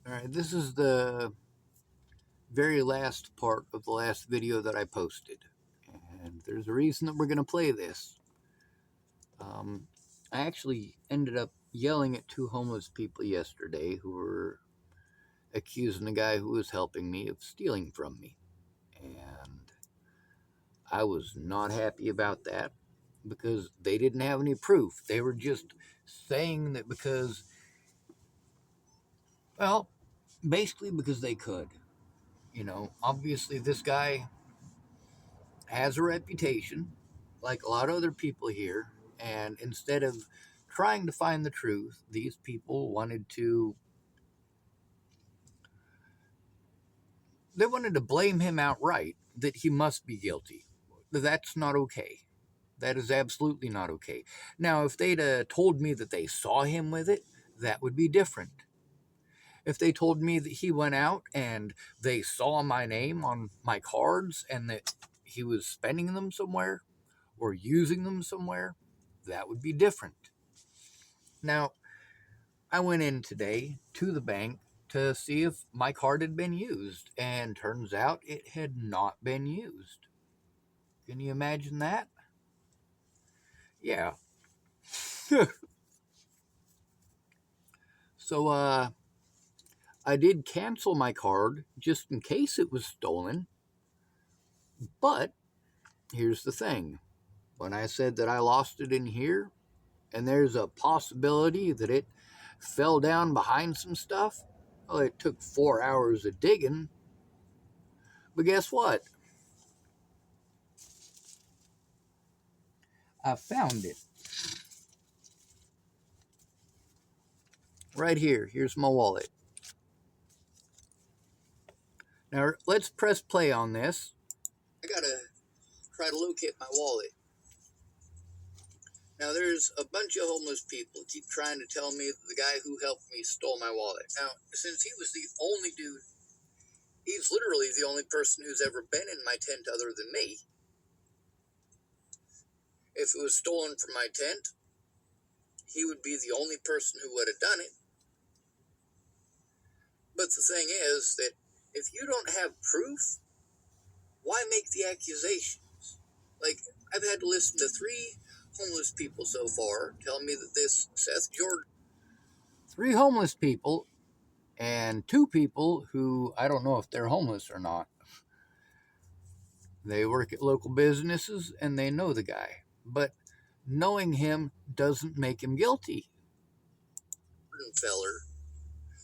Alright, this is the very last part of the last video that I posted. And there's a reason that we're going to play this. I actually ended up yelling at two homeless people yesterday who were accusing the guy who was helping me of stealing from me. And I was not happy about that because they didn't have any proof. They were just saying that because, well, basically because they could. You know, obviously this guy has a reputation, like a lot of other people here, and instead of trying to find the truth, these people wanted to blame him outright that he must be guilty. That's not okay. That is absolutely not okay. Now, if they'd told me that they saw him with it, that would be different. If they told me that he went out and they saw my name on my cards and that he was spending them somewhere or using them somewhere, that would be different. Now, I went in today to the bank to see if my card had been used, and turns out it had not been used. Can you imagine that? Yeah. So, I did cancel my card just in case it was stolen, but here's the thing. When I said that I lost it in here, and there's a possibility that it fell down behind some stuff, well, it took 4 hours of digging, but guess what? I found it. Right here. Here's my wallet. Now, let's press play on this. I gotta try to locate my wallet. Now, there's a bunch of homeless people keep trying to tell me that the guy who helped me stole my wallet. Now, since he was the only dude, he's literally the only person who's ever been in my tent other than me. If it was stolen from my tent, he would be the only person who would have done it. But the thing is that if you don't have proof, why make the accusations? Like, I've had to listen to 3 homeless people so far tell me that this Seth Jordan. 3 homeless people and 2 people who I don't know if they're homeless or not. They work at local businesses and they know the guy. But knowing him doesn't make him guilty. Feller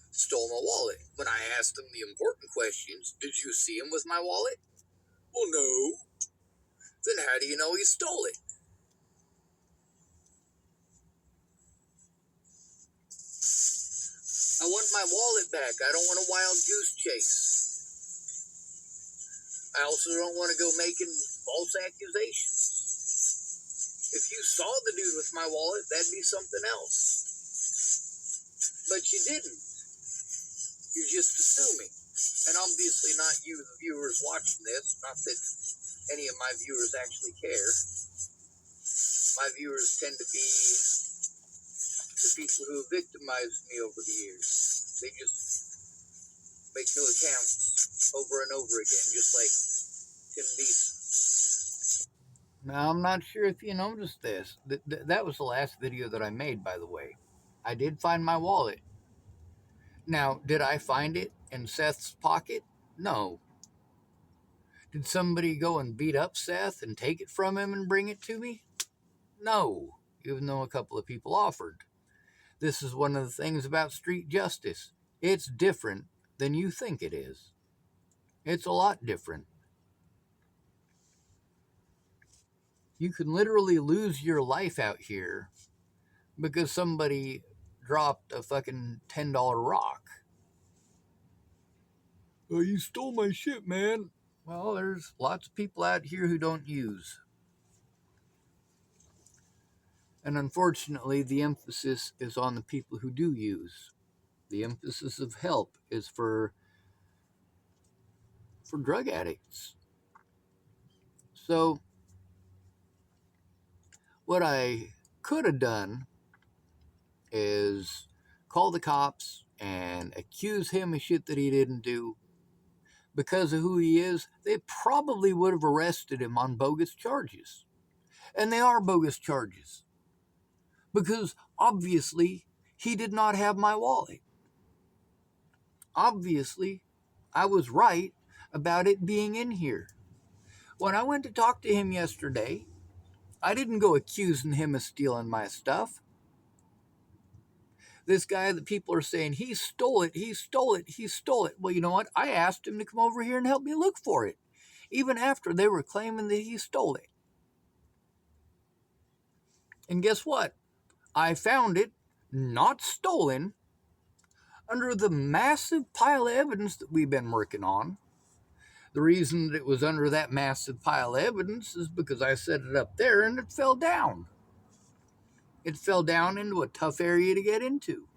stole my wallet. When I asked him the important questions, did you see him with my wallet? Well, no. Then how do you know he stole it? I want my wallet back. I don't want a wild goose chase. I also don't want to go making false accusations. If you saw the dude with my wallet, that'd be something else. But you didn't. You're just assuming. And obviously not you, the viewers watching this. Not that any of my viewers actually care. My viewers tend to be the people who have victimized me over the years. They just make new accounts over and over again, just like Tim Beason. Now, I'm not sure if you noticed this. That was the last video that I made, by the way. I did find my wallet. Now, did I find it in Seth's pocket? No. Did somebody go and beat up Seth and take it from him and bring it to me? No, even though a couple of people offered. This is one of the things about street justice. It's different than you think it is. It's a lot different. You can literally lose your life out here because somebody dropped a fucking $10 rock. Oh, you stole my shit, man. Well, there's lots of people out here who don't use. And unfortunately, the emphasis is on the people who do use. The emphasis of help is for drug addicts. So, what I could have done is call the cops and accuse him of shit that he didn't do because of who he is, they probably would have arrested him on bogus charges. And they are bogus charges because obviously he did not have my wallet. Obviously, I was right about it being in here. When I went to talk to him yesterday, I didn't go accusing him of stealing my stuff. This guy that people are saying, he stole it, he stole it, he stole it. Well, you know what? I asked him to come over here and help me look for it, even after they were claiming that he stole it. And guess what? I found it, not stolen, under the massive pile of evidence that we've been working on. The reason that it was under that massive pile of evidence is because I set it up there and it fell down. It fell down into a tough area to get into.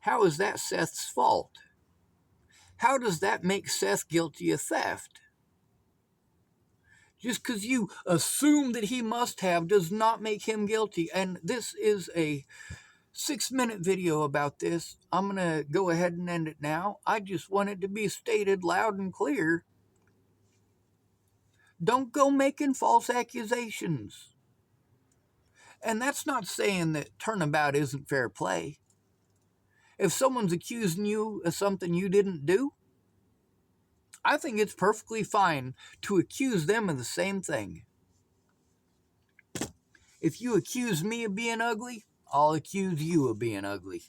How is that Seth's fault? How does that make Seth guilty of theft? Just because you assume that he must have does not make him guilty. And this is a 6-minute video about this. I'm going to go ahead and end it now. I just want it to be stated loud and clear. Don't go making false accusations. And that's not saying that turnabout isn't fair play. If someone's accusing you of something you didn't do, I think it's perfectly fine to accuse them of the same thing. If you accuse me of being ugly, I'll accuse you of being ugly.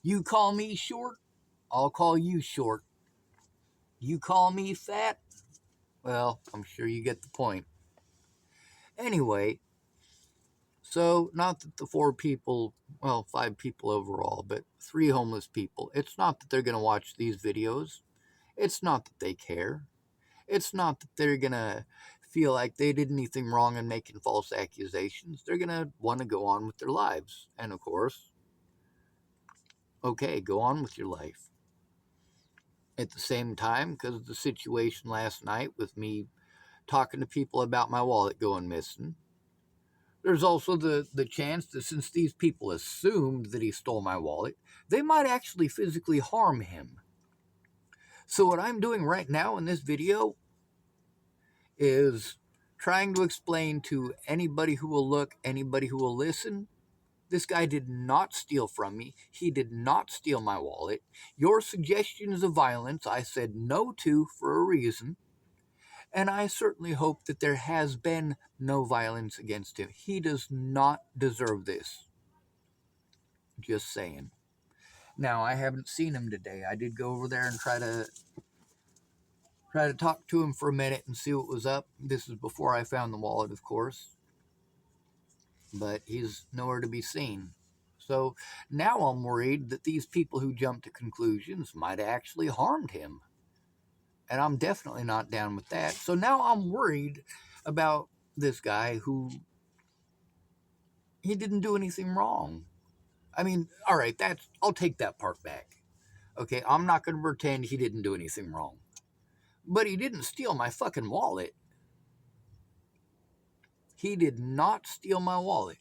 You call me short, I'll call you short. You call me fat, well, I'm sure you get the point. Anyway, so not that the 4 people, well, 5 people overall, but 3 homeless people, it's not that they're going to watch these videos. It's not that they care. It's not that they're going to feel like they did anything wrong in making false accusations. They're going to want to go on with their lives. And of course, okay, go on with your life. At the same time, because of the situation last night with me talking to people about my wallet going missing, there's also the chance that since these people assumed that he stole my wallet, they might actually physically harm him. So what I'm doing right now in this video is trying to explain to anybody who will look, anybody who will listen, this guy did not steal from me. He did not steal my wallet. Your suggestions of violence, I said no to for a reason. And I certainly hope that there has been no violence against him. He does not deserve this. Just saying. Now, I haven't seen him today. I did go over there and try to talk to him for a minute and see what was up. This is before I found the wallet, of course. But he's nowhere to be seen. So now I'm worried that these people who jump to conclusions might have actually harmed him. And I'm definitely not down with that. So now I'm worried about this guy who, he didn't do anything wrong. I mean, all right, I'll take that part back. Okay, I'm not going to pretend he didn't do anything wrong. But he didn't steal my fucking wallet. He did not steal my wallet.